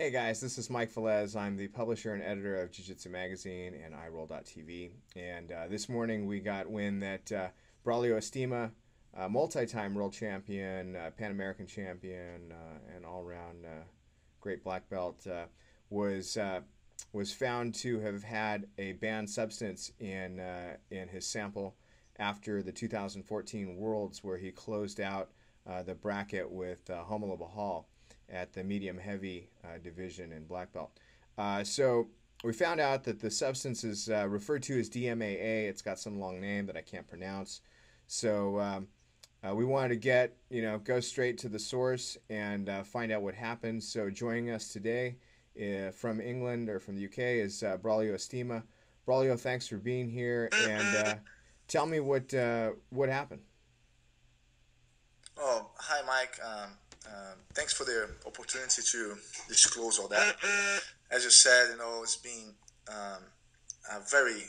Hey guys, this is Mike Velez. I'm the publisher and editor of Jiu Jitsu Magazine and iRoll.tv. And this morning we got wind that Braulio Estima, multi-time world champion, Pan American champion, and all-around great black belt, was was found to have had a banned substance in his sample after the 2014 Worlds, where he closed out the bracket with Romulo Barral at the medium heavy division in black belt. So we found out that the substance is referred to as DMAA. It's got some long name that I can't pronounce. So we wanted to go straight to the source and find out what happened. So joining us today from England or from the UK is Braulio Estima. Braulio, thanks for being here, and tell me what happened. Oh, hi, Mike. Thanks for the opportunity to disclose all that. As you said, it's been a very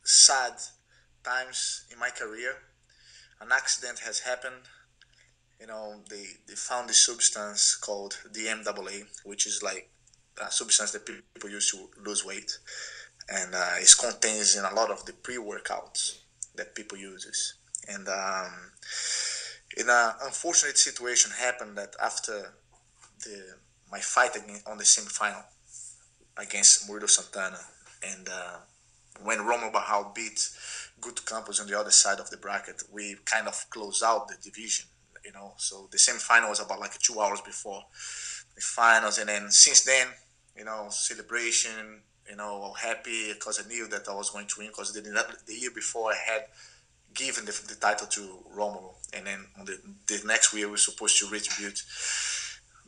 sad times in my career. An accident has happened. They found this substance called DMAA, which is like a substance that people use to lose weight, and it contains in a lot of the pre-workouts that people uses. And in an unfortunate situation happened that after my fight on the semi-final against Murilo Santana, and when Romulo Barral beat Guto Campos on the other side of the bracket, we kind of closed out the division. So the semi-final was about like 2 hours before the finals, and then since then, celebration. Happy because I knew that I was going to win, because the year before I had given the title to Romulo, and then on the next year we were supposed to retribute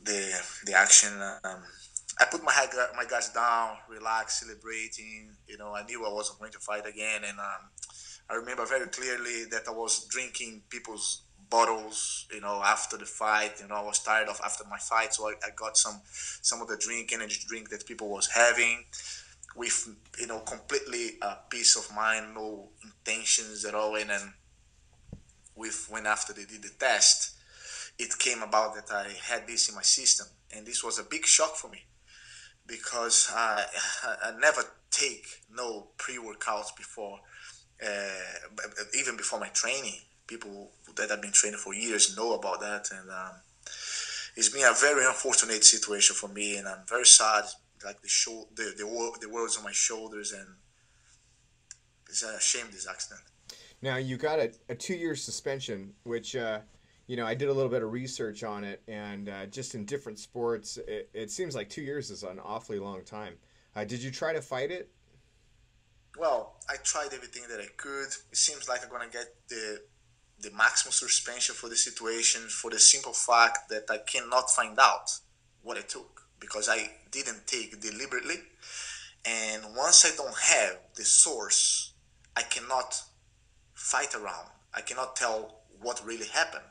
the action. I put my guys down, relaxed, celebrating. I knew I wasn't going to fight again, and I remember very clearly that I was drinking people's bottles. After the fight, I was tired of after my fight, so I got some of the energy drink that people was having, with completely peace of mind, no intentions at all. And then when after they did the test, it came about that I had this in my system, and this was a big shock for me, because I never take no pre-workouts before, even before my training. People that have been training for years know about that, and it's been a very unfortunate situation for me, and I'm very sad. Like the world's on my shoulders, and it's a shame, this accident. Now you got a 2 year suspension, which I did a little bit of research on it, and just in different sports, it seems like 2 years is an awfully long time. Did you try to fight it? Well, I tried everything that I could. It seems like I'm gonna get the maximum suspension for the situation, for the simple fact that I cannot find out what I took, because I didn't take deliberately. And once I don't have the source, I cannot fight around. I cannot tell what really happened.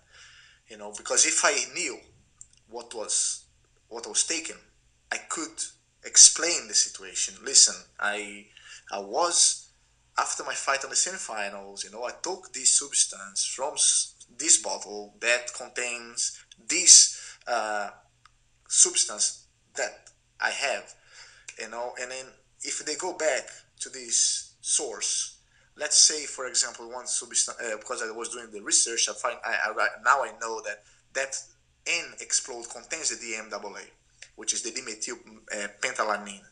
Because if I knew what was taken, I could explain the situation. Listen, I was, after my fight on the semifinals, I took this substance from this bottle that contains this substance that I have, and then if they go back to this source, let's say, for example, one substance, because I was doing the research, now I know that N explode contains the DMAA, which is the dimethyl pentalanine.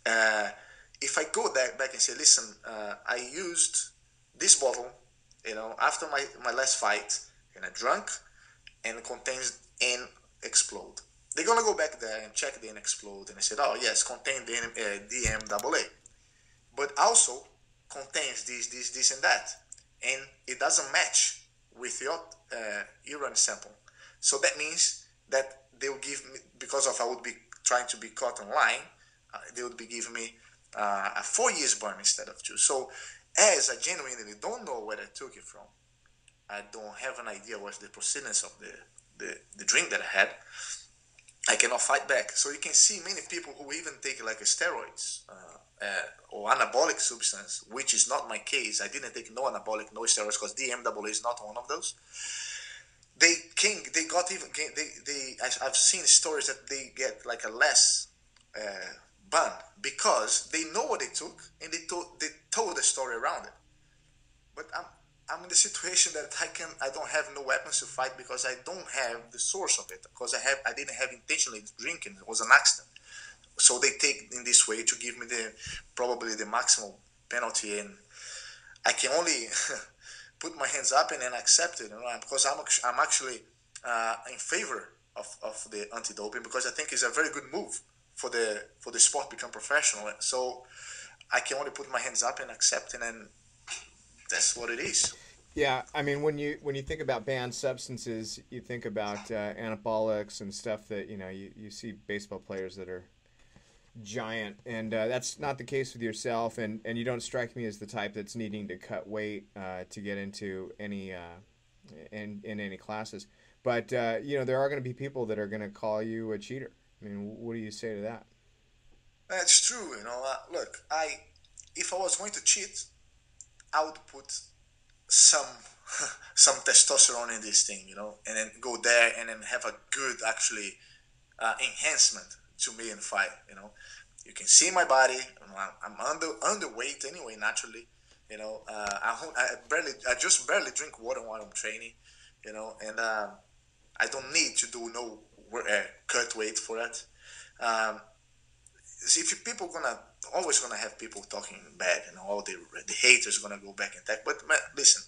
Uh, if I go back and say, listen, I used this bottle, after my last fight, and I drank, and it contains N explode. They're gonna go back there and check the N explode, and I said, oh yes, contain the DMAA, but also contains this, and that, and it doesn't match with your urine sample. So that means that they will give me, because of I would be trying to be caught online, they would be giving me a 4 years burn instead of two. So as I genuinely don't know where I took it from, I don't have an idea what's the proceedings of the drink that I had, I cannot fight back. So you can see many people who even take like a steroids or anabolic substance, which is not my case. I didn't take no anabolic, no steroids, because DMAA is not one of those. they got even I've seen stories that they get like a less ban because they know what they took and they told the story around it. But I'm in the situation that I don't have no weapons to fight because I don't have the source of it, because I didn't have intentionally drinking, it was an accident. So they take in this way to give me the probably the maximum penalty, and I can only put my hands up and then accept it, because I'm actually in favor of the anti-doping, because I think it's a very good move for the sport to become professional. So I can only put my hands up and accept it, and that's what it is. Yeah, I mean, when you think about banned substances, you think about anabolics and stuff that you see baseball players that are giant, and that's not the case with yourself, and you don't strike me as the type that's needing to cut weight to get into any in any classes. But there are going to be people that are going to call you a cheater. I mean, what do you say to that? That's true. Look, I if I was going to cheat, I would put some some testosterone in this thing, and then go there and then have a good actually enhancement to me in fight. You can see my body. I'm underweight anyway, naturally. I just barely drink water while I'm training. And I don't need to do no cut weight for it. Um, See, if people gonna always gonna have people talking bad, all the haters gonna go back and attack. But man, listen,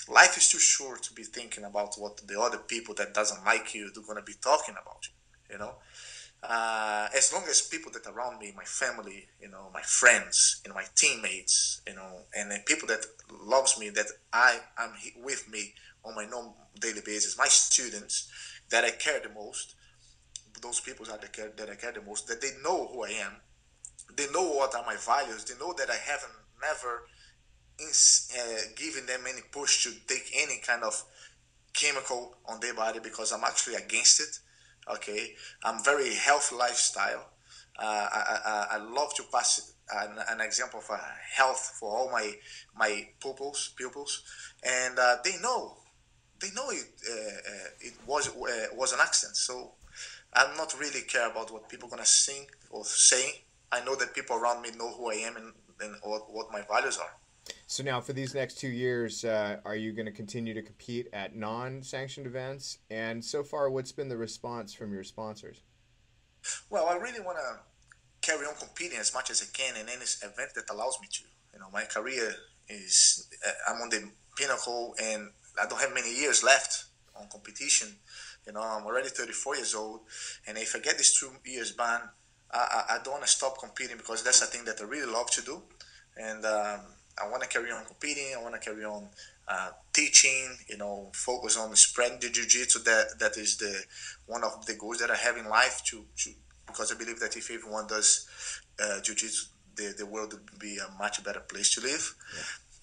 life is too short to be thinking about what the other people that doesn't like you are gonna be talking about you. As long as people that around me, my family, my friends, my teammates, and then people that loves me, that I'm with me on my normal daily basis, my students that I care the most, those people that I care the most, that they know who I am, they know what are my values, they know that I haven't never given them any push to take any kind of chemical on their body, because I'm actually against it. Okay, I'm very healthy lifestyle. I love to pass an example of health for all my pupils, and they know it was an accident. So I'm not really care about what people gonna think or say. I know that people around me know who I am, and what my values are. So now, for these next 2 years, are you going to continue to compete at non-sanctioned events? And so far, what's been the response from your sponsors? Well, I really want to carry on competing as much as I can in any event that allows me to. My career is I'm on the pinnacle, and I don't have many years left on competition. I'm already 34 years old, and if I get these 2 years ban, I don't want to stop competing, because that's a thing that I really love to do, and I want to carry on competing. I want to carry on teaching. Focus on spreading the jiu-jitsu. That is the one of the goals that I have in life. Because I believe that if everyone does jiu-jitsu, the world would be a much better place to live.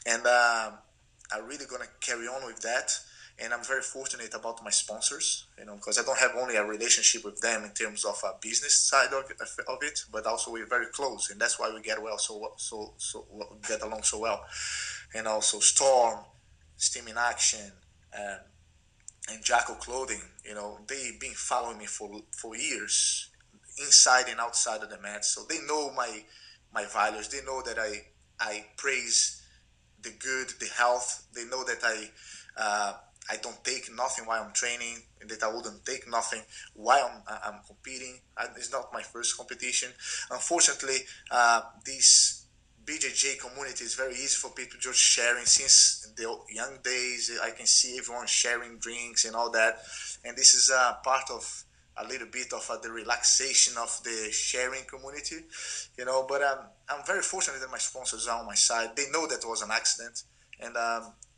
And I'm really gonna carry on with that. And I'm very fortunate about my sponsors, because I don't have only a relationship with them in terms of a business side of it, but also we're very close, and that's why we get well get along so well. And also Storm, Steam in Action, uh, and Jacko Clothing, they've been following me for years, inside and outside of the mat. So they know my values. They know that I praise the good, the health. They know that I don't take nothing while I'm training, and that I wouldn't take nothing while I'm competing. It's not my first competition. Unfortunately, this BJJ community is very easy for people just sharing since the young days. I can see everyone sharing drinks and all that, and this is a part of a little bit of the relaxation of the sharing community, But I'm very fortunate that my sponsors are on my side. They know that it was an accident, and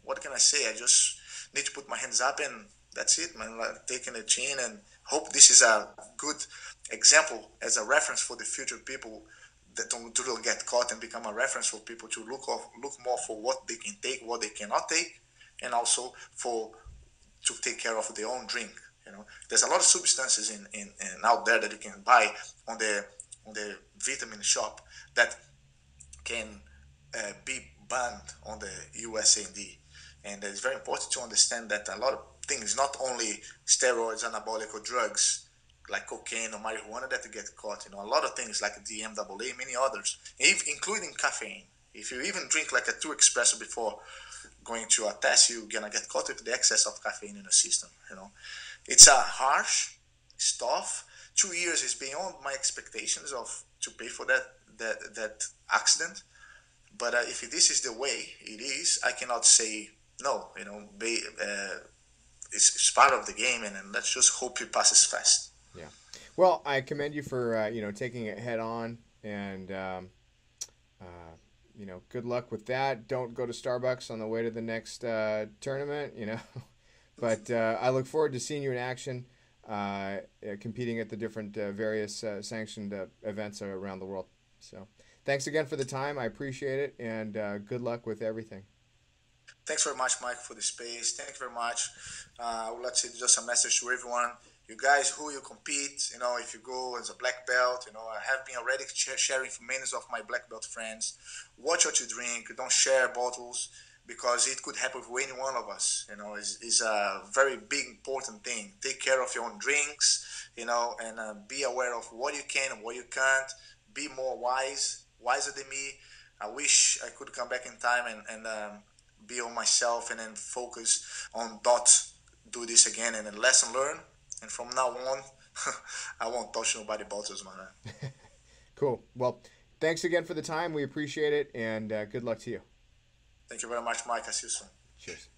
what can I say? I just need to put my hands up, and that's it, man. Like, taking a chin, and hope this is a good example as a reference for the future people that don't get caught, and become a reference for people to look more for what they can take, what they cannot take, and also to take care of their own drink. There's a lot of substances in out there that you can buy on the vitamin shop that can be banned on the USAID. And it's very important to understand that a lot of things, not only steroids, anabolic or drugs like cocaine or marijuana that you get caught. A lot of things like DMAA, many others, including caffeine. If you even drink like a 2 espresso before going to a test, you're gonna get caught with the excess of caffeine in the system. It's a harsh stuff. 2 years is beyond my expectations of to pay for that accident. But if this is the way it is, I cannot say no. It's part of the game, and let's just hope it passes fast. Yeah. Well, I commend you for taking it head on, and good luck with that. Don't go to Starbucks on the way to the next tournament. But I look forward to seeing you in action, competing at the different various sanctioned events around the world. So, thanks again for the time. I appreciate it, and good luck with everything. Thanks very much, Mike, for the space. Thank you very much. I would like to just a message to everyone. You guys who you compete, if you go as a black belt, I have been already sharing for many of my black belt friends. Watch what you drink. Don't share bottles because it could happen with any one of us. It's a very big, important thing. Take care of your own drinks, and be aware of what you can and what you can't. Be more wiser than me. I wish I could come back in time and be on myself and then focus on do this again and then lesson learned. And from now on, I won't touch nobody bottles, man. Cool. Well, thanks again for the time. We appreciate it, and good luck to you. Thank you very much, Mike. I see you soon. Cheers.